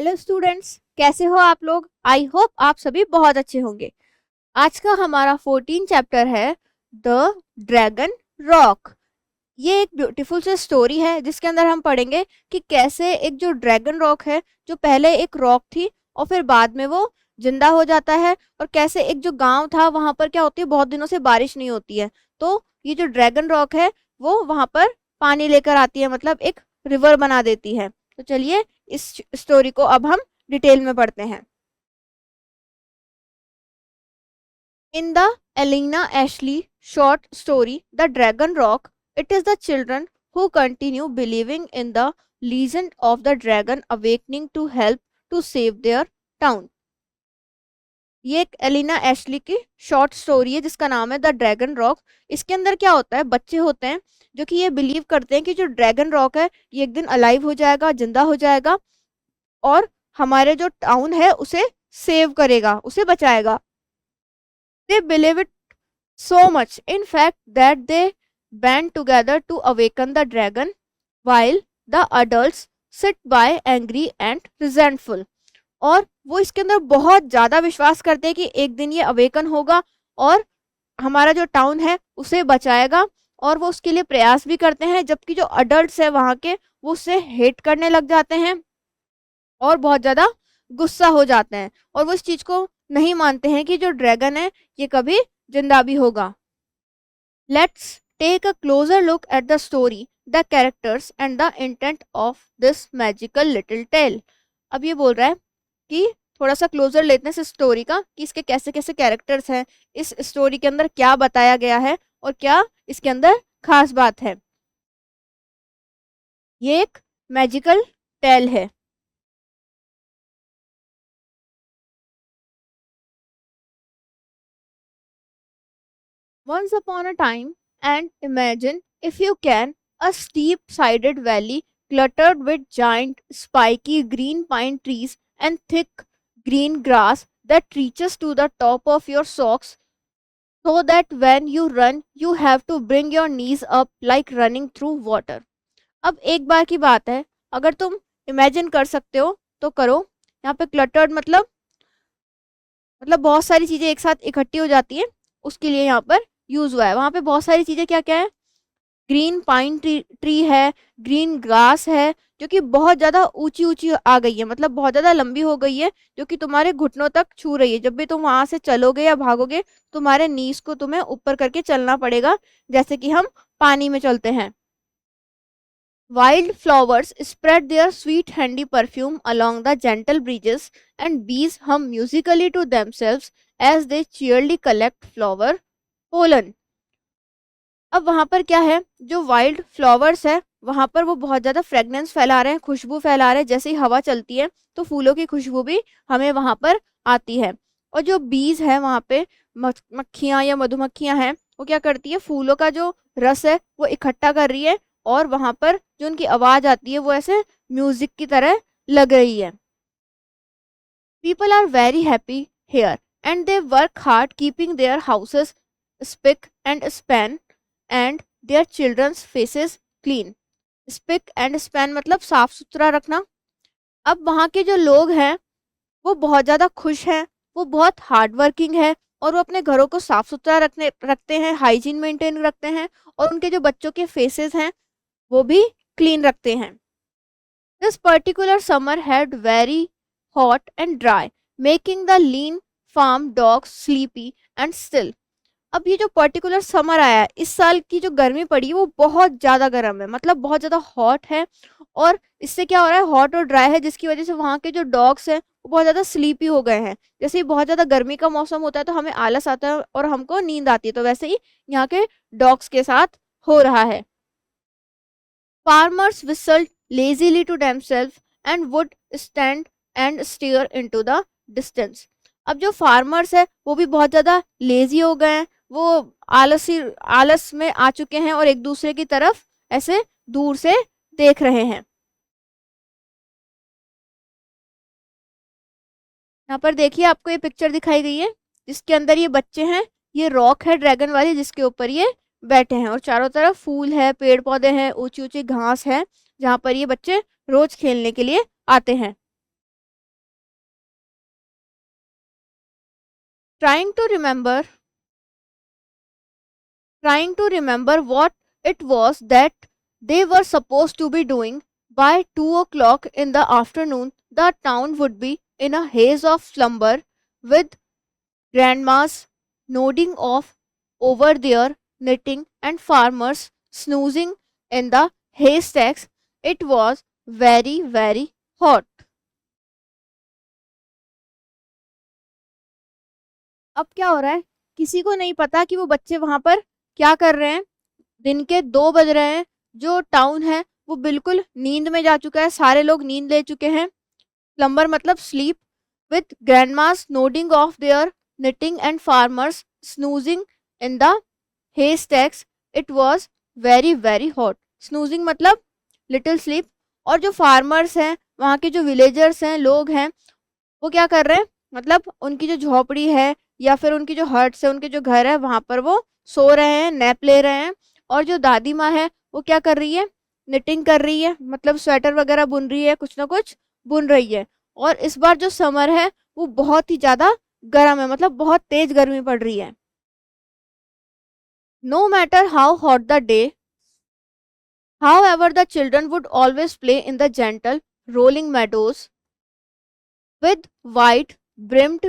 Hello students, कैसे हो आप लोग। आई होप आप सभी बहुत अच्छे होंगे। आज का हमारा 14 चैप्टर है द ड्रैगन रॉक। ये एक ब्यूटीफुल सी स्टोरी है जिसके अंदर हम पढ़ेंगे कि कैसे एक जो ड्रैगन रॉक है, जो पहले एक रॉक थी और फिर बाद में वो जिंदा हो जाता है, और कैसे एक जो गांव था वहां पर क्या होती है, बहुत दिनों से बारिश नहीं होती है, तो ये जो ड्रैगन रॉक है वो वहां पर पानी लेकर आती है, मतलब एक रिवर बना देती है। तो चलिए इस स्टोरी को अब हम डिटेल में पढ़ते हैं। In the Elena Ashley short story, The Dragon Rock, it is the children who continue believing in the legend of the dragon awakening to help to save their town. ये एक Elina Ashley की short story है जिसका नाम है the dragon rock. इसके अंदर क्या होता है, बच्चे होते हैं जो कि ये बिलीव करते हैं कि जो ड्रैगन रॉक है ये एक दिन अलाइव हो जाएगा, जिंदा हो जाएगा और हमारे जो टाउन है उसे सेव करेगा, उसे बचाएगा। They believe it so much, in fact, that they band together to awaken the dragon, while the adults sit by angry and resentful. और वो इसके अंदर बहुत ज्यादा विश्वास करते हैं कि एक दिन ये अवेकन होगा और हमारा जो टाउन है उसे बचाएगा, और वो उसके लिए प्रयास भी करते हैं, जबकि जो अडल्ट्स है वहां के वो उससे हेट करने लग जाते हैं और बहुत ज्यादा गुस्सा हो जाते हैं, और वो इस चीज को नहीं मानते हैं कि जो ड्रैगन है ये कभी जिंदा भी होगा। Let's take a closer look at the story, the characters and the intent of this magical little tale. अब ये बोल रहा है कि थोड़ा सा क्लोजर लेते हैं इस स्टोरी का, कि इसके कैसे कैसे कैरेक्टर्स हैं, इस स्टोरी के अंदर क्या बताया गया है और क्या इसके अंदर खास बात है। ये एक मैजिकल टेल है। Once upon a time, and imagine, if you can, a steep-sided valley cluttered with giant, spiky green pine trees and thick green grass that reaches to the top of your socks, so that when you run, you have to bring your knees up like running through water. अब एक बार की बात है, अगर तुम imagine कर सकते हो तो करो। यहाँ पे क्लटर्ड मतलब बहुत सारी चीजें एक साथ इकट्ठी हो जाती है, उसके लिए यहाँ पर यूज हुआ है। वहां पे बहुत सारी चीजें क्या क्या है, ग्रीन पाइन ट्री है, ग्रीन ग्रास है जो कि बहुत ज्यादा ऊंची ऊंची आ गई है, मतलब बहुत ज्यादा लंबी हो गई है, जो कि तुम्हारे घुटनों तक छू रही है। जब भी तुम वहां से चलोगे या भागोगे, तुम्हारे नीज को तुम्हें ऊपर करके चलना पड़ेगा, जैसे कि हम पानी में चलते हैं। Wild flowers spread their sweet handy perfume along the gentle breezes, and bees hum musically to themselves as they cheerily collect flower pollen. अब वहां पर क्या है, जो वाइल्ड फ्लावर्स है वहां पर वो बहुत ज्यादा फ्रेगनेंस फैला रहे हैं, खुशबू फैला रहे हैं। जैसे ही हवा चलती है तो फूलों की खुशबू भी हमें वहां पर आती है। और जो बीज है वहां पे, मक्खियां या मधुमक्खियां हैं, वो क्या करती है, फूलों का जो रस है वो इकट्ठा कर रही है, और वहां पर जो उनकी आवाज आती है वो ऐसे म्यूजिक की तरह लग रही है। People are very happy here, and they work hard keeping their houses spick and span and their children's faces clean. Spick and span मतलब साफ सुथरा रखना। अब वहाँ के जो लोग हैं वो बहुत ज़्यादा खुश हैं, वो बहुत हार्ड वर्किंग है, और वो अपने घरों को साफ सुथरा रखते हैं, हाइजीन मेंटेन रखते हैं, और उनके जो बच्चों के फेसेस हैं वो भी क्लीन रखते हैं। This particular summer had very hot and dry, making the lean farm dogs sleepy and still. अब ये जो पर्टिकुलर समर आया है, इस साल की जो गर्मी पड़ी है वो बहुत ज़्यादा गर्म है, मतलब बहुत ज़्यादा हॉट है, और इससे क्या हो रहा है, हॉट और ड्राई है, जिसकी वजह से वहाँ के जो डॉग्स हैं वो बहुत ज़्यादा स्लीपी हो गए हैं। जैसे ही बहुत ज़्यादा गर्मी का मौसम होता है तो हमें आलस आता है और हमको नींद आती है, तो वैसे ही यहाँ के डॉग्स के साथ हो रहा है। Farmers whistled lazily to themselves and would stand and stare into the distance. अब जो फार्मर्स है वो भी बहुत ज़्यादा लेजी हो गए हैं, वो आलस में आ चुके हैं और एक दूसरे की तरफ ऐसे दूर से देख रहे हैं। यहाँ पर देखिए, आपको ये पिक्चर दिखाई गई है जिसके अंदर ये बच्चे हैं, ये रॉक है ड्रैगन वाली जिसके ऊपर ये बैठे हैं, और चारों तरफ फूल है, पेड़ पौधे हैं, ऊंची ऊंची घास है, जहाँ पर ये बच्चे रोज खेलने के लिए आते हैं। trying to remember trying to remember what it was that they were supposed to be doing. By 2 o'clock in the afternoon, the town would be in a haze of slumber, with grandmas nodding off over their knitting and farmers snoozing in the haystacks. It was very, very hot. अब क्या हो रहा है, किसी को नहीं पता कि वो बच्चे वहां पर क्या कर रहे हैं। दिन के 2 बज रहे हैं। जो टाउन है वो बिल्कुल नींद में जा चुका है, सारे लोग नींद ले चुके हैं। स्लम्बर मतलब sleep, with grandmas nodding off their knitting and farmers snoozing in the haystacks. It was very very hot. Snoozing मतलब little sleep। और जो farmers हैं, वहाँ के जो villagers हैं, लोग हैं, वो क्या कर रहे हैं, मतलब उनकी जो झोपड़ी है या फिर उनकी जो हट्स है, उनके जो घर है, वहाँ पर वो सो रहे हैं, नैप ले रहे हैं। और जो दादी माँ है वो क्या कर रही है, निटिंग कर रही है, मतलब स्वेटर वगैरह बुन रही है, कुछ ना कुछ बुन रही है। और इस बार जो समर है वो बहुत ही ज़्यादा गर्म है, मतलब बहुत तेज गर्मी पड़ रही है। No matter how hot the day, however the children would always play in the gentle rolling meadows with white brimmed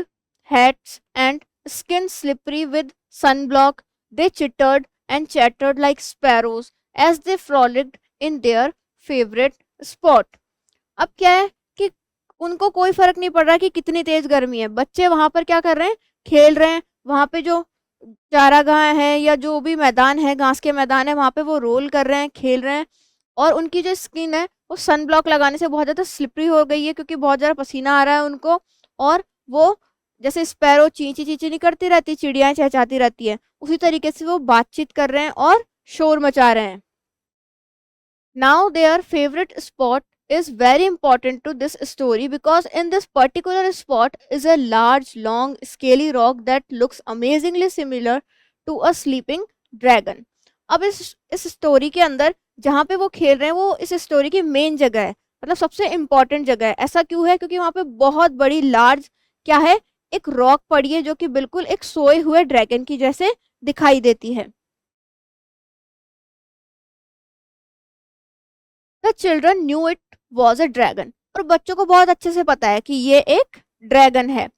hats and skin slippery with sunblock. They chittered and chattered like sparrows as they frolicked in their favorite spot. अब क्या है कि उनको कोई फर्क नहीं पड़ रहा कि कितनी तेज गर्मी है। बच्चे वहां पर क्या कर रहे हैं, खेल रहे हैं। वहां पे जो चारागाह है या जो भी मैदान है, घास के मैदान है, वहां पे वो रोल कर रहे हैं, खेल रहे हैं। और उनकी जो स्किन है वो सन ब्लॉक लगाने से बहुत ज़्यादा स्लिपरी हो गई है, क्योंकि बहुत ज़्यादा पसीना आ रहा है उनको। और वो जैसे स्पैरो चींची चींची नहीं करती रहती, चिड़ियाँ चहचहाती रहती है, उसी तरीके से वो बातचीत कर रहे हैं और शोर मचा रहे हैं। Now their favorite spot is very important to this story, because in this particular spot is a large, long, scaly rock that looks amazingly similar to a sleeping dragon. अब इस स्टोरी के अंदर जहाँ पे वो खेल रहे हैं वो इस स्टोरी की मेन जगह है, मतलब सबसे इम्पोर्टेंट जगह है। ऐसा क्यों है, क्योंकि वहाँ पे बहुत बड़ी लार्ज क्या है, एक रॉक पड़ी है जो कि बिल्कुल एक सोए हुए ड्रैगन की जैसे दिखाई देती है। The children knew it was a dragon, और बच्चों को बहुत अच्छे से पता है कि ये एक ड्रैगन है।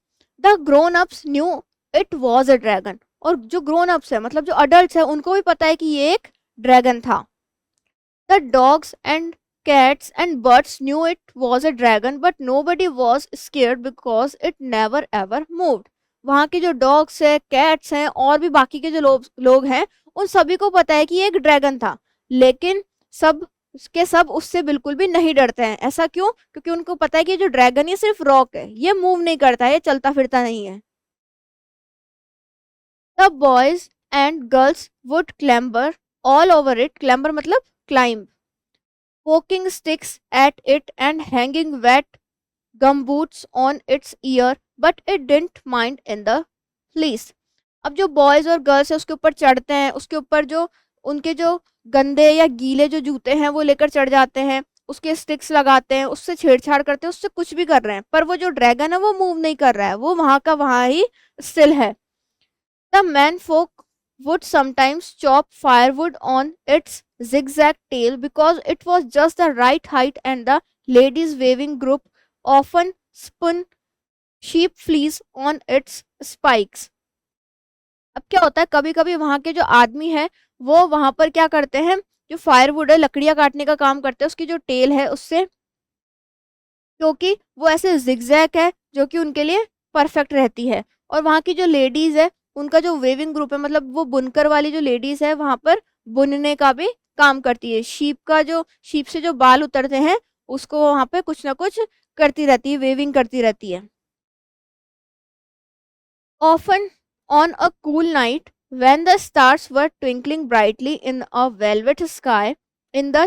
The grown ups knew it was a dragon, और जो ग्रोन अप्स है मतलब जो अडल्ट है उनको भी पता है कि ये एक ड्रैगन था। The dogs and cats and birds knew it was a dragon, but nobody was scared because it never ever moved. वहाँ के जो डॉग्स है, कैट्स हैं और भी बाकी के जो लोग हैं, उन सभी को पता है कि ये एक ड्रैगन था, लेकिन सब के सब उससे बिल्कुल भी नहीं डरते हैं। ऐसा क्यों, क्योंकि उनको पता है कि जो ड्रैगन ये सिर्फ रॉक है, ये मूव नहीं करता है, ये चलता फिरता नहीं है। The boys and girls would clamber all over it, clamber मतलब climb, poking sticks at it and hanging wet gumboots on its ear, but it didn't mind in the least. अब जो बॉयज और गर्ल्स है उसके ऊपर चढ़ते हैं, उसके ऊपर जो उनके जो गंदे या गीले जो जूते हैं वो लेकर चढ़ जाते हैं, उसके स्टिक्स लगाते हैं, उससे छेड़छाड़ करते हैं, उससे कुछ भी कर रहे हैं, पर वो जो ड्रैगन है वो मूव नहीं कर रहा है, वो वहां का वहां ही स्टिल है। The man folk would sometimes chop firewood on its zigzag tail because it was just the right height, and the ladies waving group often spun sheep fleas on its spikes. अब क्या होता है, कभी कभी वहां के जो आदमी है वो वहां पर क्या करते हैं, जो फायरवुड है, लकड़ियां काटने का काम करते हैं, उसकी जो टेल है उससे, क्योंकि वो ऐसे जिगजैग है जो कि उनके लिए परफेक्ट रहती है। और वहाँ की जो लेडीज है उनका जो वेविंग ग्रुप है, मतलब वो बुनकर वाली जो लेडीज है वहां पर बुनने का भी काम करती है। शीप से जो बाल उतरते हैं उसको वहां पे कुछ ना कुछ करती रहती है, वेविंग करती रहती है। Often on a cool night when the stars were twinkling brightly in a velvet sky in the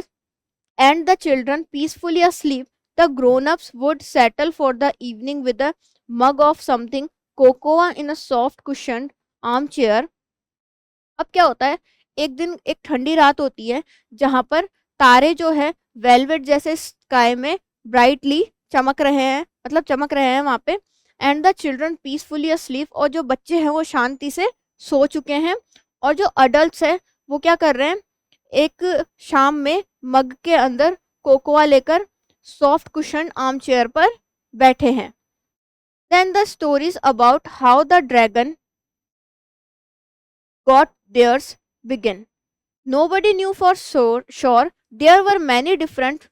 and the children peacefully asleep, the grown-ups would settle for the evening with a mug of something cocoa in a soft cushioned armchair. अब क्या होता है, एक दिन एक ठंडी रात होती है जहां पर तारे जो है वेलवेट जैसे स्काई में ब्राइटली चमक रहे हैं, मतलब चमक रहे हैं वहां पे। And the children peacefully asleep, और जो बच्चे हैं वो शांति से सो चुके हैं, और जो अडल्ट्स हैं वो क्या कर रहे हैं, एक शाम में मग के अंदर कोकोआ लेकर सॉफ्ट कुशन आर्म चेयर पर बैठे हैं. Then the stories about how the dragon got theirs begin. Nobody knew for sure. There were many different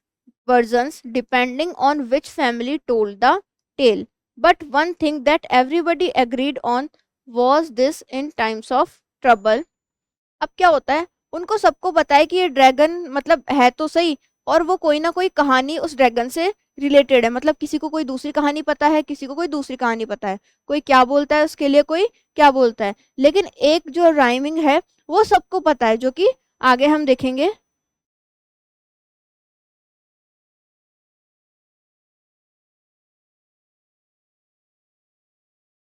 versions depending on which family told the tale. But one thing that everybody agreed on was this: in times of trouble. अब क्या होता है, उनको सबको पता है कि ये ड्रैगन मतलब है तो सही, और वो कोई ना कोई कहानी उस ड्रैगन से रिलेटेड है. मतलब किसी को कोई दूसरी कहानी पता है, किसी को कोई दूसरी कहानी पता है, कोई क्या बोलता है उसके लिए, कोई क्या बोलता है, लेकिन एक जो राइमिंग है वो सबको पता है, जो कि आगे हम देखेंगे.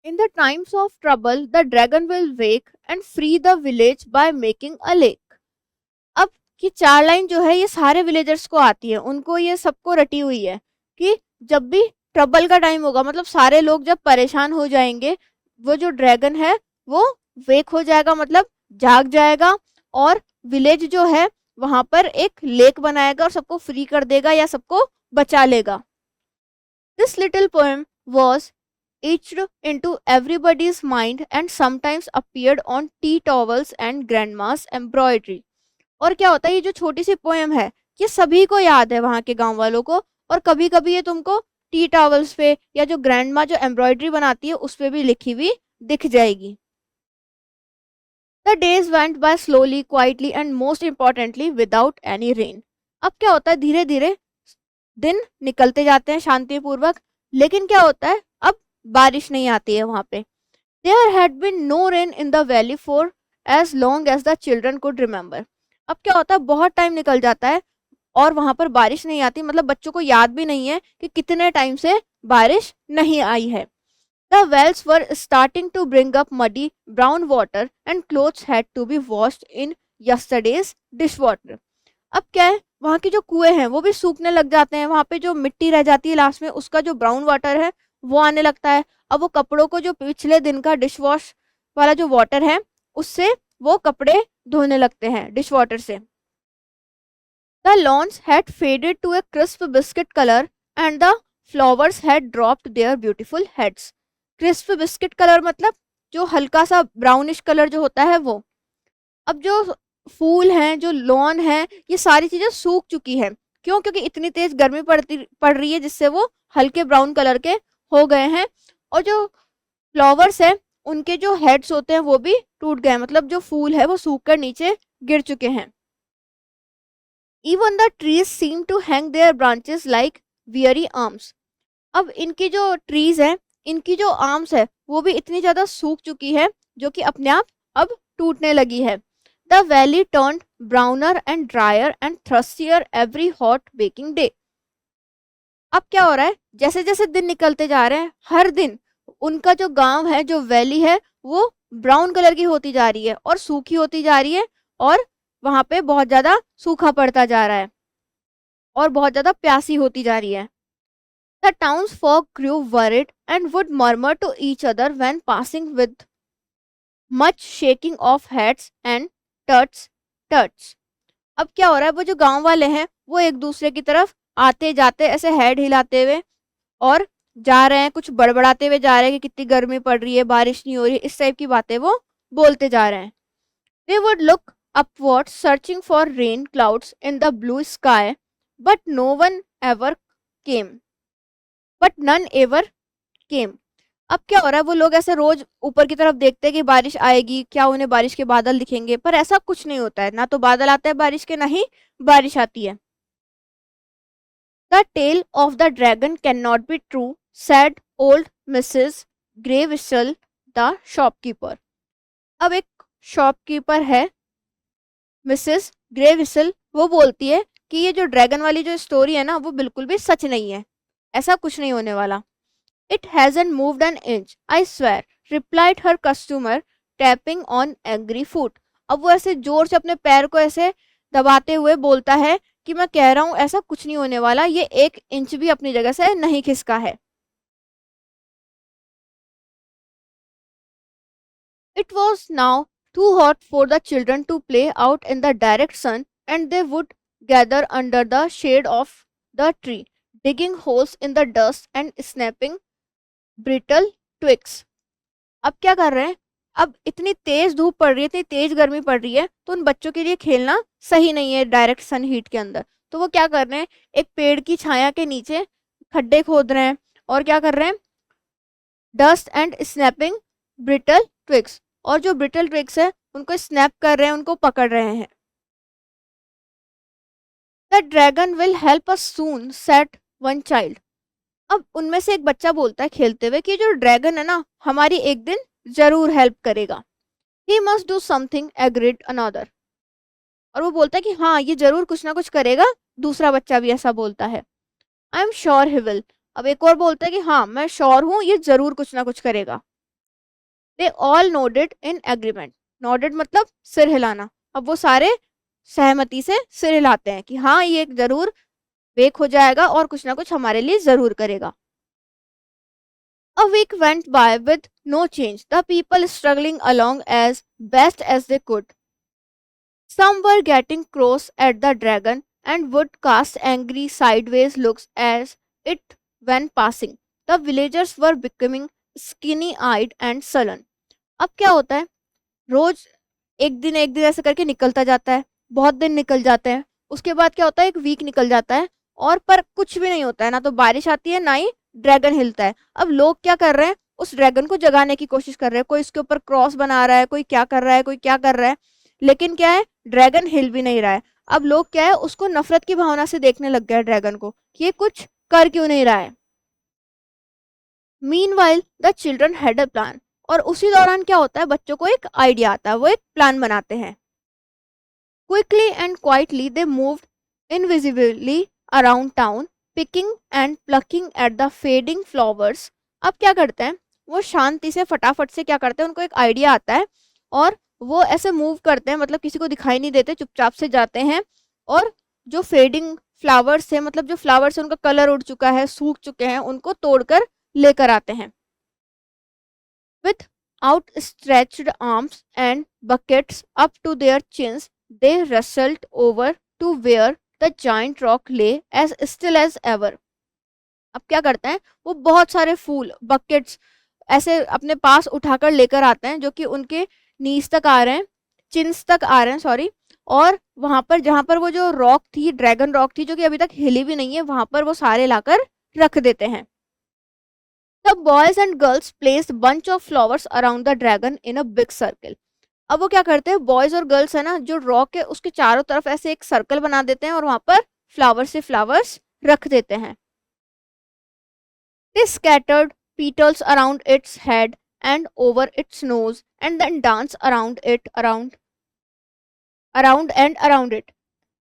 In the times of trouble, the dragon will wake and free the village by making a lake. अब की चार लाइन जो है ये सारे विलेजर्स को आती है, उनको ये सबको रटी हुई है कि जब भी ट्रबल का टाइम होगा, मतलब सारे लोग जब परेशान हो जाएंगे, वो जो ड्रैगन है वो वेक हो जाएगा, मतलब जाग जाएगा, और विलेज जो है वहां पर एक लेक बनाएगा और सबको फ्री कर देगा या सबको बचा लेगा. This little poem was etched into everybody's mind and sometimes appeared on tea towels and grandma's embroidery. और क्या होता है, ये जो छोटी सी पोएम है ये सभी को याद है, वहाँ के गांव वालों को, और कभी कभी ये तुमको टी टॉवल्स पे या जो ग्रैंड माँ जो एम्ब्रॉयडरी बनाती है उस पे भी लिखी हुई दिख जाएगी. The days went by slowly, quietly and most importantly without any rain. अब क्या होता है, धीरे धीरे दिन निकलते जाते हैं शांतिपूर्वक, लेकिन क्या होता है अब बारिश नहीं आती है वहां पे. There had been no rain in the valley for as long as the children could remember. अब क्या होता है, बहुत टाइम निकल जाता है और वहां पर बारिश नहीं आती, मतलब बच्चों को याद भी नहीं है कि कितने टाइम से बारिश नहीं आई है. The wells were starting to bring up muddy brown water and clothes had to be washed in yesterday's dishwater. अब क्या है, वहाँ के जो कुएं हैं वो भी सूखने लग जाते हैं, वहाँ पे जो मिट्टी रह जाती है लास्ट में उसका जो ब्राउन वाटर है वो आने लगता है. अब वो कपड़ों को जो पिछले दिन का डिश वॉश वाला जो वाटर है उससे वो कपड़े धोने लगते हैं डिश वाटर से. The lawns had faded to a crisp biscuit color and the flowers had dropped their beautiful heads. Crisp biscuit colour मतलब जो हल्का सा ब्राउनिश कलर जो होता है वो. अब जो फूल हैं, जो लॉन है, ये सारी चीजें सूख चुकी हैं. क्यों? क्योंकि इतनी तेज गर्मी पड़ रही है जिससे वो हल्के ब्राउन कलर के हो गए हैं. और जो फ्लावर्स है उनके जो हेड्स होते हैं वो भी टूट गए हैं, मतलब जो फूल है वो सूख कर नीचे गिर चुके हैं. Even the trees seem to hang their branches like weary arms. अब इनकी जो ट्रीज है, इनकी जो आर्म्स है वो भी इतनी ज्यादा सूख चुकी है जो कि अपने आप अब टूटने लगी है. The valley turned browner and drier and thirstier every hot baking day. अब क्या हो रहा है, जैसे जैसे दिन निकलते जा रहे हैं हर दिन उनका जो गांव है, जो वैली है, वो ब्राउन कलर की होती जा रही है और सूखी होती जा रही है, और वहां पे बहुत ज्यादा सूखा पड़ता जा रहा है और बहुत ज्यादा प्यासी होती जा रही है. The townsfolk grew worried and would murmur to each other when passing with much shaking of heads and tuts tuts. अब क्या हो रहा है, वो जो गांव वाले हैं वो एक दूसरे की तरफ आते जाते ऐसे हेड हिलाते हुए और जा रहे हैं, कुछ बड़बड़ाते हुए जा रहे हैं कि कितनी गर्मी पड़ रही है, बारिश नहीं हो रही, इस टाइप की बातें वो बोलते जा रहे हैं. They would look upwards searching for rain clouds in the blue sky, but no one ever came. But none ever came. अब क्या हो रहा है, वो लोग ऐसे रोज ऊपर की तरफ देखते हैं कि बारिश आएगी क्या, उन्हें बारिश के बादल दिखेंगे, पर ऐसा कुछ नहीं होता है, ना तो बादल आते हैं बारिश के, ना ही बारिश आती है. The tale of the dragon cannot be true, said old Mrs. Grey Whistle, the shopkeeper. अब एक शॉपकीपर है मिसेस ग्रे विसल, वो बोलती है कि ये जो ड्रैगन वाली जो स्टोरी है ना वो बिल्कुल भी सच नहीं है, ऐसा कुछ नहीं होने वाला. It hasn't moved an inch, I swear, replied her customer, tapping on angry foot. अब वो ऐसे जोर से अपने पैर को ऐसे दबाते हुए बोलता है कि मैं कह रहा हूँ ऐसा कुछ नहीं होने वाला, ये 1 इंच भी अपनी जगह से नहीं खिसका है. It was now too hot for the children to play out in the direct sun, and they would gather under the shade of the tree, digging holes in the dust and snapping brittle twigs. अब क्या कर रहे हैं, अब इतनी तेज धूप पड़ रही है, इतनी तेज गर्मी पड़ रही है, तो उन बच्चों के लिए खेलना सही नहीं है डायरेक्ट सन हीट के अंदर। तो वो क्या कर रहे हैं, एक पेड़ की छाया के नीचे खड्डे खोद रहे हैं और क्या कर रहे हैं, dust and snapping brittle twigs, और जो ब्रिटल ट्विग्स है उनको स्नैप कर रहे हैं, उनको पकड़ रहे हैं। The dragon will help us soon set one child. अब उनमें से एक बच्चा बोलता है खेलते हुए कि जो ड्रैगन है ना, हमारी एक दिन जरूर हेल्प करेगा। He must do something, agreed another. और वो बोलता है कि हाँ, ये जरूर कुछ ना कुछ करेगा। दूसरा बच्चा भी ऐसा बोलता है, I am sure he will. अब एक और बोलता है कि हाँ, मैं श्योर हूँ, ये जरूर कुछ ना कुछ करेगा। They all nodded in agreement. Nodded मतलब सिर हिलाना। अब वो सारे सहमति से सिर हिलाते हैं कि हाँ, ये जरूर वेक हो जाएगा और कुछ ना कुछ हमारे लिए जरूर करेगा। A week went by with no change, the people struggling along as best as they could. Some were getting cross at the dragon and would cast angry sideways looks as it went passing. The villagers were becoming skinny-eyed and sullen. अब क्या होता है, रोज एक दिन ऐसे करके निकलता जाता है, बहुत दिन निकल जाते हैं, उसके बाद क्या होता है, एक वीक निकल जाता है और पर कुछ भी नहीं होता है, ना तो बारिश आती है ना ही ड्रैगन हिलता है। अब लोग क्या कर रहे हैं, उस ड्रैगन को जगाने की कोशिश कर रहे हैं, कोई इसके ऊपर क्रॉस बना रहा है, कोई क्या कर रहा है, कोई क्या कर रहा है, लेकिन क्या है, ड्रैगन हिल भी नहीं रहा है। अब लोग क्या है, उसको नफरत की भावना से देखने लग गया ड्रैगन को कि ये कुछ कर क्यों नहीं रहा है। Meanwhile the children had a plan. और उसी दौरान क्या होता है, बच्चों को एक आइडिया आता है, वो एक प्लान बनाते हैं। Quickly and quietly they moved invisibly around town, picking and plucking at the fading flowers. अब क्या करते हैं, वो शांति से फटाफट से क्या करते हैं, उनको एक आइडिया आता है और वो ऐसे मूव करते हैं, मतलब किसी को दिखाई नहीं देते, चुपचाप से जाते हैं और जो फेडिंग फ्लावर्स है, मतलब जो फ्लावर्स है उनका कलर उड़ चुका है, सूख चुके हैं, उनको तोड़कर लेकर आते हैं। With outstretched arms and buckets up to their chins, they rustled over to where the giant rock lay as still as ever. अब क्या करते हैं, वो बहुत सारे फूल बकेट्स ऐसे अपने पास उठाकर लेकर आते हैं, जो कि उनके नीज तक आ रहे हैं, चिन्स तक आ रहे हैं, सॉरी। और वहां पर जहां पर वो जो रॉक थी, ड्रैगन रॉक थी, जो कि अभी तक हिली भी नहीं है, वहां पर वो सारे लाकर रख देते हैं। The boys and girls placed bunch of flowers around the dragon in a big circle. अब वो क्या करते हैं, बॉयज और गर्ल्स है ना, जो रॉक है उसके चारों तरफ ऐसे एक सर्कल बना देते हैं और वहां पर फ्लावर्स से फ्लावर्स रख देते हैं। They scattered petals around its head and over its nose and then danced around and around it,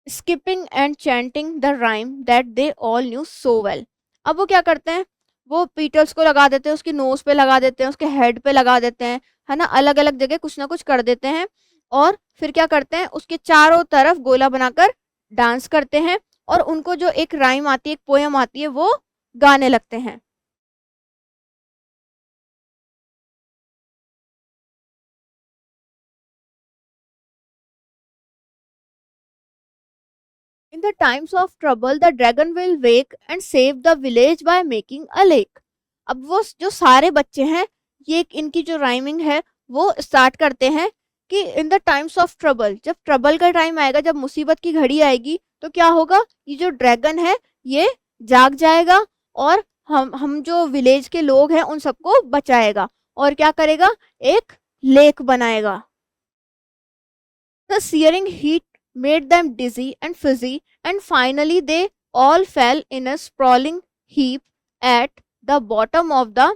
skipping and chanting the rhyme that they all knew so well. अब वो क्या करते हैं, वो पीटल्स को लगा देते हैं, उसकी नोज पे लगा देते हैं, उसके हेड पे लगा देते हैं, है ना, अलग अलग जगह कुछ ना कुछ कर देते हैं और फिर क्या करते हैं, उसके चारों तरफ गोला बनाकर डांस करते हैं और उनको जो एक राइम आती है, एक पोयम आती है, वो गाने लगते हैं। In the times of trouble, the dragon will wake and save the village by making a lake. अब वो जो सारे बच्चे हैं, ये इनकी जो राइमिंग है वो स्टार्ट करते हैं कि in the times of trouble, जब ट्रबल का टाइम आएगा, जब मुसीबत की घड़ी आएगी, तो क्या होगा, ये जो ड्रैगन है ये जाग जाएगा और हम जो विलेज के लोग हैं उन सबको बचाएगा और क्या करेगा, एक लेक बनाएगा। The searing heat made them dizzy and fizzy, and finally they all fell in a sprawling heap at the bottom of the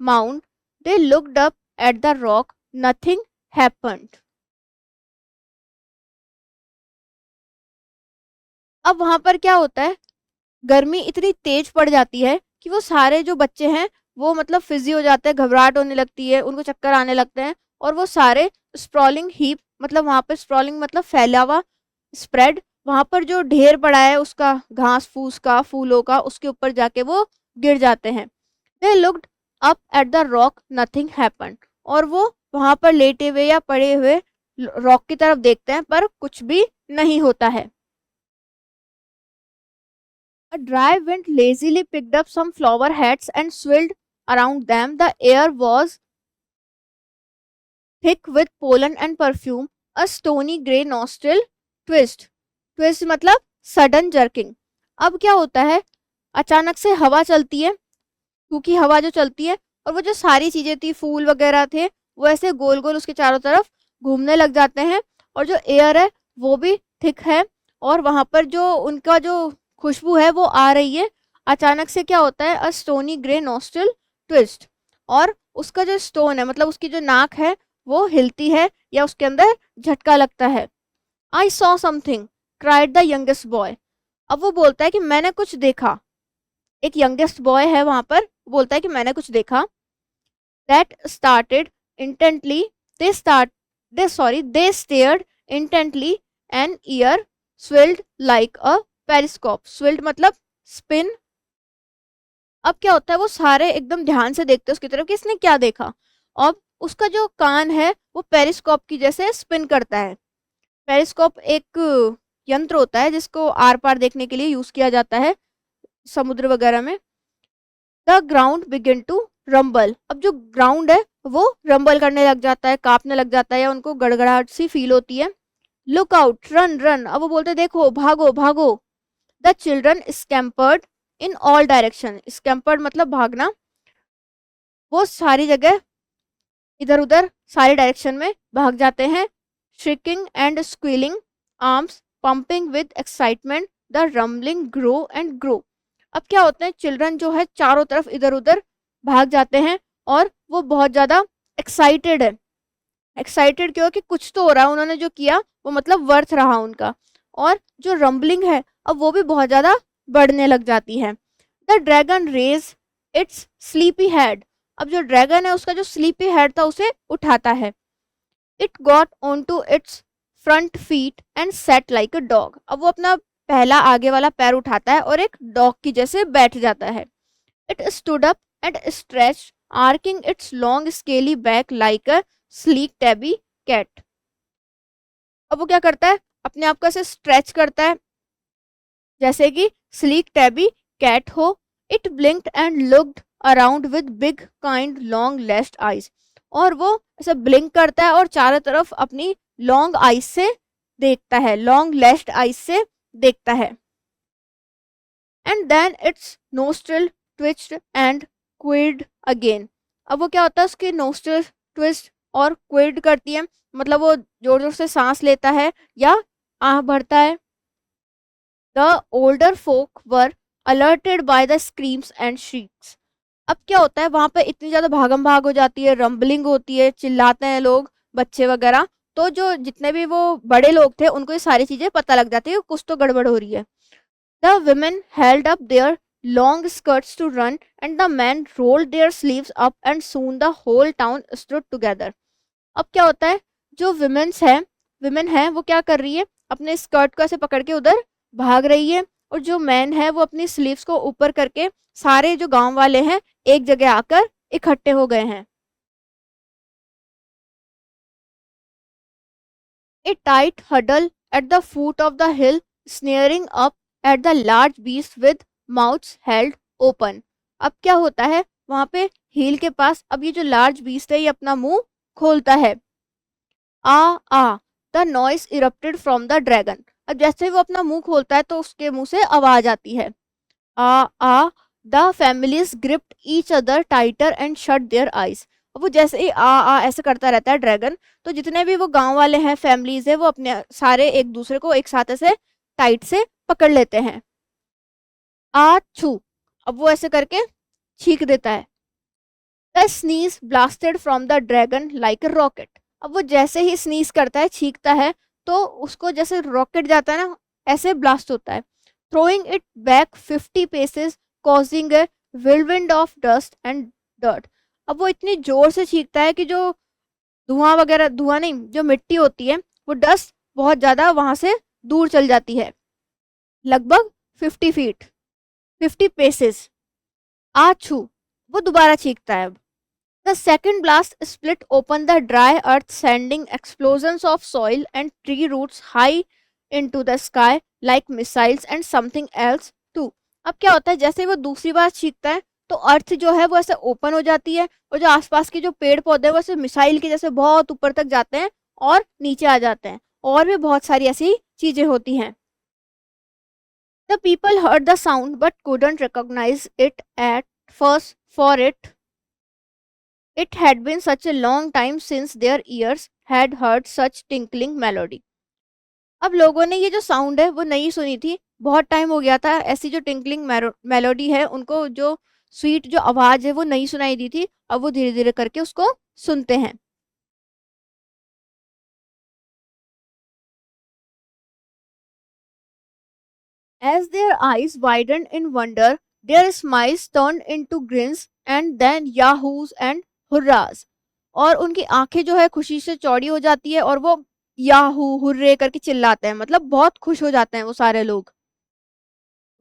mound. They looked up at the rock. Nothing happened. अब वहां पर क्या होता है, गर्मी इतनी तेज पड़ जाती है कि वो सारे जो बच्चे हैं वो मतलब फिजी हो जाते हैं, घबराहट होने लगती है, उनको चक्कर आने लगते हैं और वो सारे स्प्रॉलिंग हीप, मतलब वहां पर स्प्रॉलिंग मतलब फैला हुआ, स्प्रेड, वहां पर जो ढेर पड़ा है उसका घास फूस का, फूलों का, उसके ऊपर जाके वो गिर जाते हैं। They looked up at the rock, nothing happened. और वो वहां पर लेटे हुए या पड़े हुए रॉक की तरफ देखते हैं पर कुछ भी नहीं होता है। A dry wind lazily picked up some flower heads and swirled around them. The air was thick with pollen and perfume. A stony grey nostril twist. Twist मतलब sudden jerking. अब क्या होता है, अचानक से हवा चलती है, क्योंकि हवा जो चलती है और वो जो सारी चीजें थी, फूल वगैरह थे, वो ऐसे गोल गोल उसके चारों तरफ घूमने लग जाते हैं और जो एयर है वो भी थिक है और वहां पर जो उनका जो खुशबू है वो आ रही है। अचानक से क्या होता है, अ स्टोनी ग्रे नोस्ट्रिल ट्विस्ट, और उसका जो स्टोन है मतलब उसकी जो नाक है वो हिलती है या उसके अंदर झटका लगता है। I saw something cried the youngest boy. अब वो बोलता है कि मैंने कुछ देखा। एक यंगेस्ट बॉय है वहां पर, बोलता है कि मैंने कुछ देखा। That started intently they stared intently an ear swivelled like a periscope. Swivelled मतलब स्पिन। अब क्या होता है, वो सारे एकदम ध्यान से देखते हैं उसकी तरफ कि इसने क्या देखा। अब उसका जो कान है वो पेरिस्कोप की जैसे स्पिन करता है। पेरिस्कोप एक यंत्र होता है जिसको आर पार देखने के लिए यूज किया जाता है समुद्र वगैरह में। The ground begin to rumble. अब जो ग्राउंड है वो रंबल करने लग जाता है, कांपने लग जाता है या उनको गड़गड़ाहट सी फील होती है। Look out, run run. अब वो बोलते देखो, भागो भागो। The children scampered in all direction. Scampered मतलब भागना। वो सारी जगह इधर उधर सारे डायरेक्शन में भाग जाते हैं। Shrieking and squealing, arms pumping with excitement, the rumbling grow and grow. अब क्या होता है, चिल्ड्रन जो है चारों तरफ इधर उधर भाग जाते हैं और वो बहुत ज़्यादा एक्साइटेड है। एक्साइटेड क्यों, कि कुछ तो हो रहा है, उन्होंने जो किया वो मतलब वर्थ रहा उनका। और जो रंबलिंग है अब वो भी बहुत ज़्यादा बढ़ने लग जाती है। The dragon raise its sleepy head. अब जो ड्रैगन है उसका जो स्लीपी हेड था उसे उठाता है। It got on to its front feet and set like a dog. अब वो अपना पहला आगे वाला पैर उठाता है और एक डॉग की जैसे बैठ जाता है। It stood up and stretch arching its long scaly back like a sleek tabby cat. अब वो क्या करता है, अपने आप को ऐसे स्ट्रेच करता है जैसे कि स्लीक टैबी कैट हो। It ब्लिंक्ड and looked around with big kind long lashed eyes. और वो ऐसे ब्लिंक करता है और चारों तरफ अपनी लॉन्ग आईज से देखता है, लॉन्ग लैश्ड आईज से देखता है। And then its nostril twitched and quivered again. अब वो क्या होता है, उसकी नोस्ट्रिल ट्विस्ट और क्विड करती है, मतलब वो जोर जोर से सांस लेता है या आह भरता है। The older folk were alerted by the screams and shrieks. अब क्या होता है, वहां पे इतनी ज्यादा भागम भाग हो जाती है, रंबलिंग होती है, चिल्लाते हैं लोग, बच्चे वगैरह। तो जो जितने भी वो बड़े लोग थे उनको ये सारी चीजें पता लग जाती है कुछ तो गड़बड़ हो रही है। The women held up their long skirts to run, and the men rolled their sleeves up, and soon the whole town stood together. अब क्या होता है, जो विमेन है वो क्या कर रही है, अपने स्कर्ट को ऐसे पकड़ के उधर भाग रही है, और जो मैन है वो अपनी स्लीव्स को ऊपर करके सारे जो गांव वाले हैं एक जगह आकर इकट्ठे हो गए हैं। A tight huddle at the foot of the hill, sneering up at the large beast with mouths held open. अब क्या होता है, वहां पे हिल के पास अब ये जो लार्ज बीस्ट है ये अपना मुंह खोलता है। Ah ah the noise erupted from the dragon. अब जैसे ही वो अपना मुंह खोलता है तो उसके मुंह से आवाज आती है। Ah the families gripped each other tighter and shut their eyes. अब वो जैसे ही आ ऐसे करता रहता है ड्रैगन, तो जितने भी वो गांव वाले हैं, फैमिलीज है, वो अपने सारे एक दूसरे को एक साथ ऐसे टाइट से पकड़ लेते हैं। आ छू, अब वो ऐसे करके छींक देता है। The sneeze blasted from the dragon like a rocket. अब वो जैसे ही स्नीज करता है, छींकता है, तो उसको जैसे रॉकेट जाता है ना, ऐसे ब्लास्ट होता है। throwing it back 50 paces, causing a whirlwind of dust and dirt. अब वो इतनी जोर से छींकता है कि जो धुआं वगैरह, धुआं नहीं, जो मिट्टी होती है वो डस्ट बहुत ज्यादा वहां से दूर चल जाती है, लगभग 50 फीट, 50 पेसेस। आछू, वो दोबारा छींकता है अब। The second blast split open the dry earth, sending explosions of soil and tree roots high into the sky like missiles and something else too. अब क्या होता है, जैसे ही वो दूसरी बार छींकता है तो अर्थ जो है वो ऐसे ओपन हो जाती है और जो आसपास के जो पेड़ पौधे हैं वो ऐसे मिसाइल के जैसे बहुत ऊपर तक जाते हैं और नीचे आ जाते हैं, और भी बहुत सारी ऐसी चीजें होती हैं. The people heard the sound but couldn't recognize it at first, for it had been such a long time since their ears had heard such tinkling melody. अब लोगों ने ये जो साउंड है वो नहीं सुनी थी, बहुत टाइम हो गया था, ऐसी जो टिंकलिंग मेलोडी है उनको जो स्वीट जो आवाज है वो नहीं सुनाई दी थी, अब वो धीरे धीरे करके उसको सुनते हैं. As their eyes widened in wonder, their smiles turned into grins and then yahoos and hurrahs. और उनकी आंखें जो है खुशी से चौड़ी हो जाती है और वो याहू हुर्रे करके चिल्लाते हैं, मतलब बहुत खुश हो जाते हैं वो सारे लोग.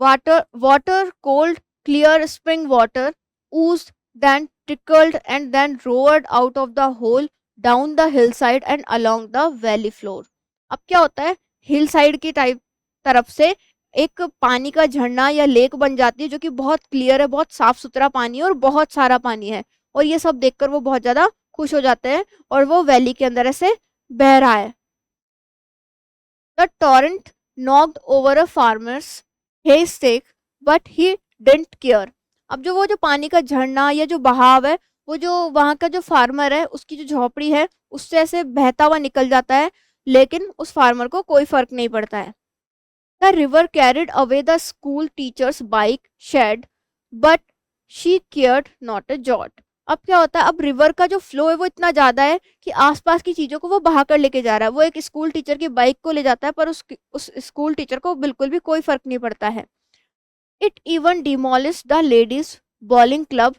Water, cold, clear spring water, oozed, then trickled and then roared out of the hole down the hillside and along the valley floor. अब क्या होता है, हिल साइड की टाइप तरफ से एक पानी का झरना या लेक बन जाती है जो कि बहुत क्लियर है, बहुत साफ सुथरा पानी है और बहुत सारा पानी है, और ये सब देखकर वो बहुत ज्यादा खुश हो जाते हैं और वो वैली के अंदर ऐसे बह रहा है. The torrent knocked over a farmer's haystack, but he didn't care. अब जो पानी का झरना या जो बहाव है वो जो वहाँ का जो फार्मर है उसकी जो झोपड़ी है उससे ऐसे बहता हुआ निकल जाता है, लेकिन उस फार्मर को कोई फर्क नहीं पड़ता है. The river carried away the school teacher's bike shed, but she cared not a jot. अब क्या होता है, अब रिवर का जो फ्लो है वो इतना ज्यादा है कि आसपास की चीजों को वो बहा कर लेके जा रहा है. वो एक स्कूल टीचर की बाइक को ले जाता है पर उस स्कूल टीचर को बिल्कुल भी कोई फर्क नहीं पड़ता है. It even demolish the ladies bowling club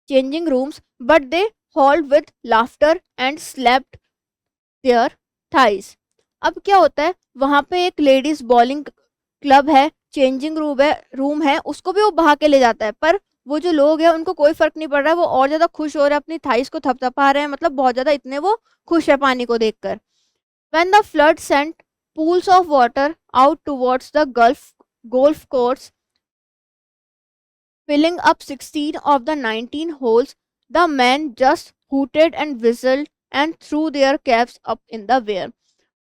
changing rooms, but they howled with laughter and slapped their thighs. अब क्या होता है, वहां पे एक लेडीज बॉलिंग क्लब है, चेंजिंग रूम है, उसको भी वो बहा के ले जाता है, पर वो जो लोग हैं उनको कोई फर्क नहीं पड़ रहा है, वो और ज्यादा खुश हो रहे हैं, अपनी थाइस को थपथपा रहे हैं, मतलब बहुत ज्यादा इतने वो खुश है पानी को देखकर. When the flood sent pools of water out towards the golf course, filling up 16 of the 19 holes, the men just hooted and whistled and threw their caps up in the air.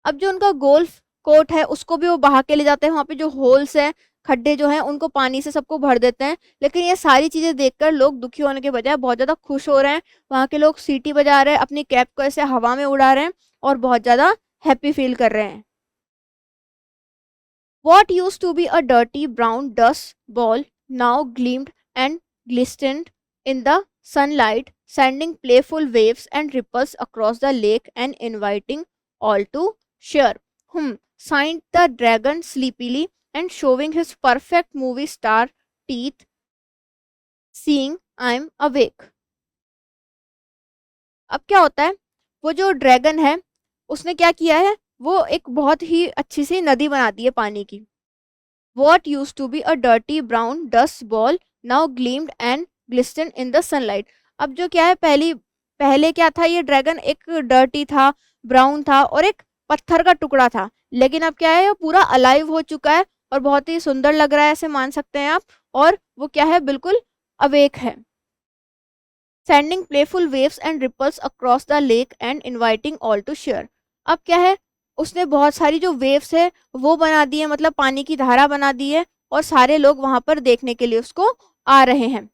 अब जो उनका golf court है उसको भी वो बहा के ले जाते हैं, वहाँ पे जो होल्स हैं, खड्डे जो हैं, उनको पानी से सबको भर देते हैं, लेकिन ये सारी चीजें देखकर लोग दुखी होने के बजाय बहुत ज्यादा खुश हो रहे हैं. वहाँ के लोग सीटी बजा रहे हैं, अपनी कैप को ऐसे हवा में उड़ा रहे हैं और बहुत ज्यादा हैप्पी फील कर रहे हैं. What used to be a dirty brown dust ball now gleamed and glistened in the sunlight, sending playful waves and ripples across the lake and inviting all to share. Sighed the dragon sleepily and showing his perfect movie star teeth, seeing I'm awake. अब क्या होता है, वो जो dragon है उसने क्या किया है, वो एक बहुत ही अच्छी सी नदी बना दी है पानी की. What used to be a dirty brown dust ball now gleamed and glistened in the sunlight. अब जो क्या है, पहले क्या था, ये ड्रैगन एक डर्टी था, ब्राउन था और एक पत्थर का टुकड़ा था, लेकिन अब क्या है, ये पूरा अलाइव हो चुका है और बहुत ही सुंदर लग रहा है, ऐसे मान सकते हैं आप, और वो क्या है, बिल्कुल अवेक है. Sending playful waves and ripples across the lake and inviting all to share. अब क्या है, उसने बहुत सारी जो वेव्स है वो बना दी है, मतलब पानी की धारा बना दी है, और सारे लोग वहां पर देखने के लिए उसको आ रहे हैं.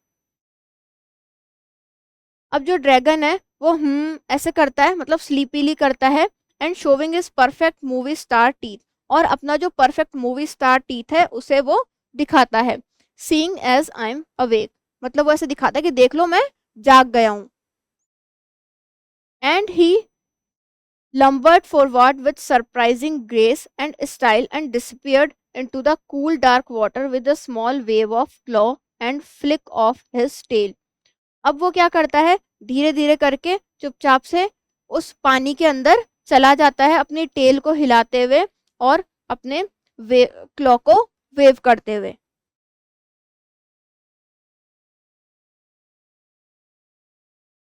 अब जो ड्रैगन है वो ऐसे करता है, मतलब स्लीपीली करता है, and showing is perfect movie star teeth, और अपना जो परफेक्ट मूवी स्टार टीथ है उसे वो दिखाता है. Seeing as I am awake, मतलब वो ऐसे दिखाता है कि देख लो मैं जाग गया हूं. And he lumbered forward with surprising grace and style and disappeared into the cool dark water with a small wave of claw and flick of his tail. अब वो क्या करता है, धीरे धीरे करके चुपचाप से उस पानी के अंदर चला जाता है, अपनी टेल को हिलाते हुए और अपने क्लॉ को वेव करते हुए.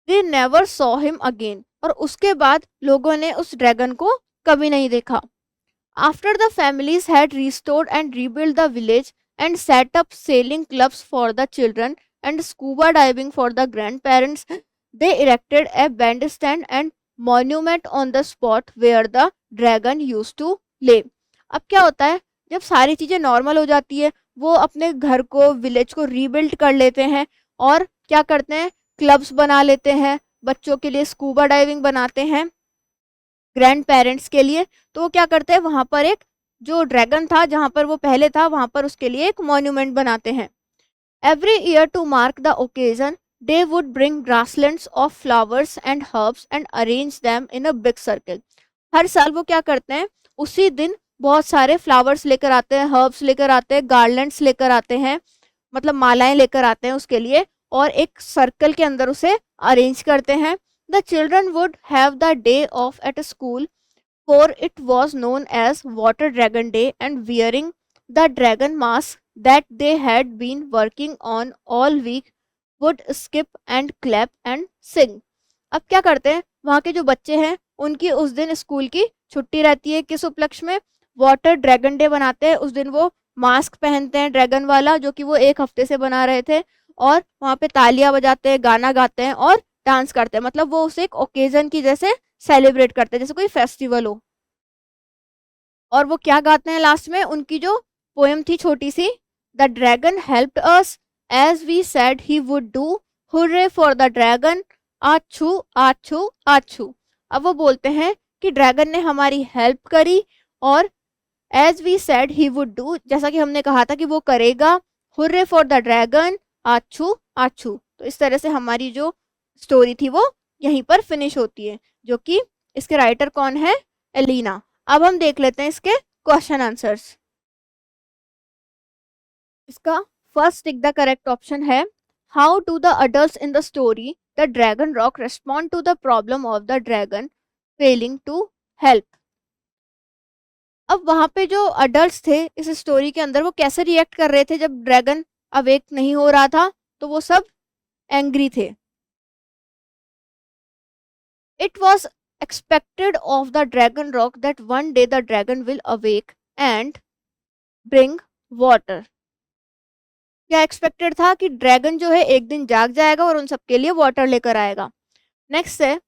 They never saw him again, और उसके बाद लोगों ने उस ड्रैगन को कभी नहीं देखा. After the families had restored and rebuild the village and set up sailing clubs for the children and scuba diving for the grand parents, they erected a band stand and monument on the spot where the dragon use to live. अब क्या होता है, जब सारी चीज़ें normal हो जाती है, वो अपने घर को, विलेज को रीबिल्ड कर लेते हैं और क्या करते हैं, क्लब्स बना लेते हैं, बच्चों के लिए स्कूबा डाइविंग बनाते हैं, ग्रैंड पेरेंट्स के लिए. तो वो क्या करते हैं, वहाँ पर एक जो ड्रैगन था जहाँ पर वो पहले था, वहाँ पर उसके लिए एक मॉन्यूमेंट बनाते हैं. Every year to mark the occasion they would bring grasslands of flowers and herbs and arrange them in a big circle. हर साल वो क्या करते हैं, उसी दिन बहुत सारे फ्लावर्स लेकर आते हैं, हर्ब्स लेकर आते हैं, गार्लैंड्स लेकर आते हैं, मतलब मालाएं लेकर आते हैं उसके लिए, और एक सर्कल के अंदर उसे अरेंज करते हैं. The children would have the day of at school, for it was known as Water Dragon Day, and wearing the dragon mask that they had been working on all week would skip and clap and sing. अब क्या करते हैं, वहाँ के जो बच्चे हैं उनकी उस दिन स्कूल की छुट्टी रहती है. किस उपलक्ष्य में, वाटर ड्रैगन डे बनाते हैं. उस दिन वो मास्क पहनते हैं ड्रैगन वाला, जो कि वो एक हफ्ते से बना रहे थे, और वहाँ पे तालियां बजाते हैं, गाना गाते हैं और डांस करते हैं. मतलब वो उसे एक ओकेजन की जैसे सेलिब्रेट करते हैं, जैसे कोई फेस्टिवल हो. और वो क्या गाते हैं लास्ट में, उनकी जो पोएम थी छोटी सी, the dragon helped us as we said he would do, hurray for the dragon, achoo achoo achoo. अब वो बोलते हैं कि ड्रैगन ने हमारी हेल्प करी, और as we said he would do, जैसा कि हमने कहा था कि वो करेगा, hurray for the dragon, achoo achoo. तो इस तरह से हमारी जो स्टोरी थी वो यहीं पर फिनिश होती है, जो कि इसके राइटर कौन है, एलिना. अब हम देख लेते हैं इसके क्वेश्चन आंसर्स. इसका first tick the correct option है, how do the adults in the story the dragon rock respond to the problem of the dragon failing to help. अब वहां पे जो अडल्ट्स थे इस स्टोरी के अंदर, वो कैसे रिएक्ट कर रहे थे जब ड्रैगन अवेक नहीं हो रहा था, तो वो सब एंग्री थे. It was expected of the dragon rock that one day the dragon will awake and bring water. क्या एक्सपेक्टेड था कि ड्रैगन जो है एक दिन जाग जाएगा और उन सबके लिए वाटर लेकर आएगा. नेक्स्ट है,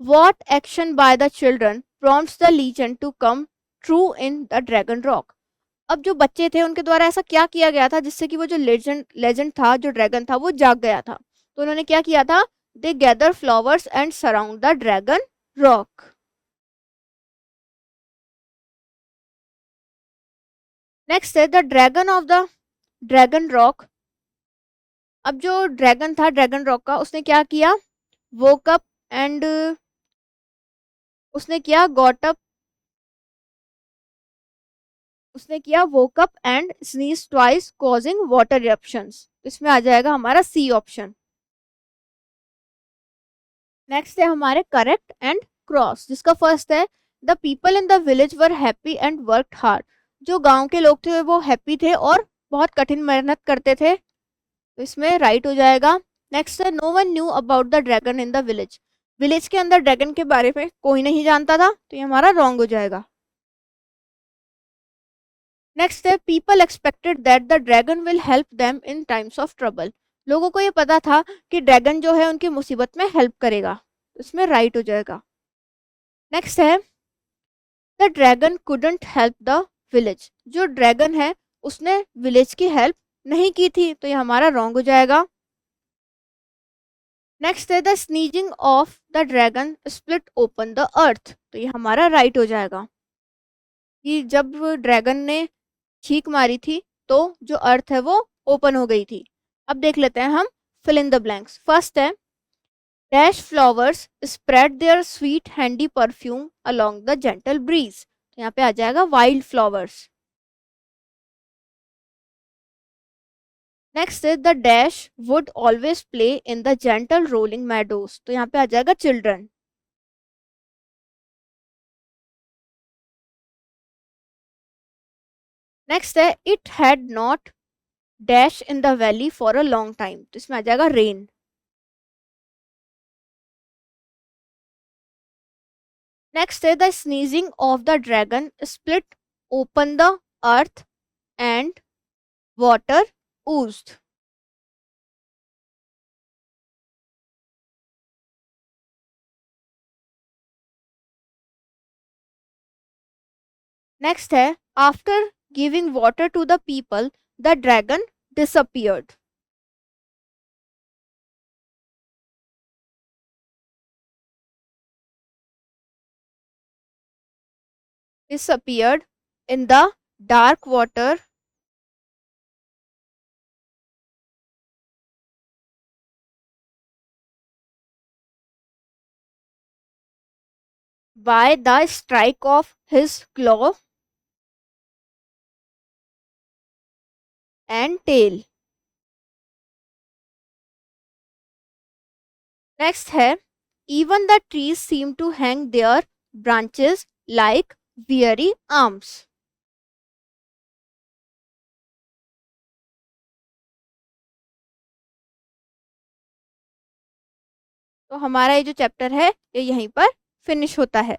what action by the children prompts the legend to come true in the dragon rock. अब जो बच्चे थे उनके द्वारा ऐसा क्या किया गया था जिससे कि वो जो लेजेंड लेजेंड था, जो ड्रैगन था, वो जाग गया था. तो उन्होंने क्या किया था, they gather flowers and surround the dragon rock. Next है, the dragon of the dragon rock. अब जो ड्रैगन था ड्रैगन रॉक का, उसने क्या किया, वोक अप एंड उसने किया गॉट अप, उसने किया woke up and sneeze twice causing water eruptions. इसमें आ जाएगा हमारा सी ऑप्शन. नेक्स्ट है हमारे करेक्ट एंड क्रॉस, जिसका फर्स्ट है, the people in the village were happy and worked hard. जो गांव के लोग थे वो हैप्पी थे और बहुत कठिन मेहनत करते थे. तो इसमें राइट हो जाएगा. नेक्स्ट है, no one knew about the dragon in the village. Village के अंदर ड्रैगन के बारे में कोई नहीं जानता था, तो ये हमारा रॉन्ग हो जाएगा. नेक्स्ट है, people expected that the dragon will help them in times of trouble. लोगों को ये पता था कि ड्रैगन जो है उनकी मुसीबत में हेल्प करेगा. तो इसमें राइट हो जाएगा. नेक्स्ट है, the dragon couldn't help the village. जो ड्रैगन है उसने विलेज की हेल्प नहीं की थी, तो ये हमारा रॉन्ग हो जाएगा. नेक्स्ट है, the sneezing of the dragon split open the अर्थ. तो ये हमारा राइट हो जाएगा कि जब ड्रैगन ने छींक मारी थी तो जो अर्थ है वो ओपन हो गई थी. अब देख लेते हैं हम fill in the blanks. First है, dash flowers spread their sweet handy perfume along the gentle breeze. तो यहाँ पे आ जाएगा wild flowers. Next is the dash would always play in the gentle rolling meadows. तो यहाँ पे आ जाएगा चिल्ड्रन. नेक्स्ट है, it had not dash in the valley for a long time. तो इसमें आ जाएगा रेन. नेक्स्ट है the sneezing of the dragon split open the earth and water oozed. Next है after giving water to the people the dragon disappeared. Disappeared in the dark water by the strike of his claw and tail. Next है even the trees seem to hang their branches like weary arms. तो हमारा ये जो chapter है ये यहीं पर finish होता है.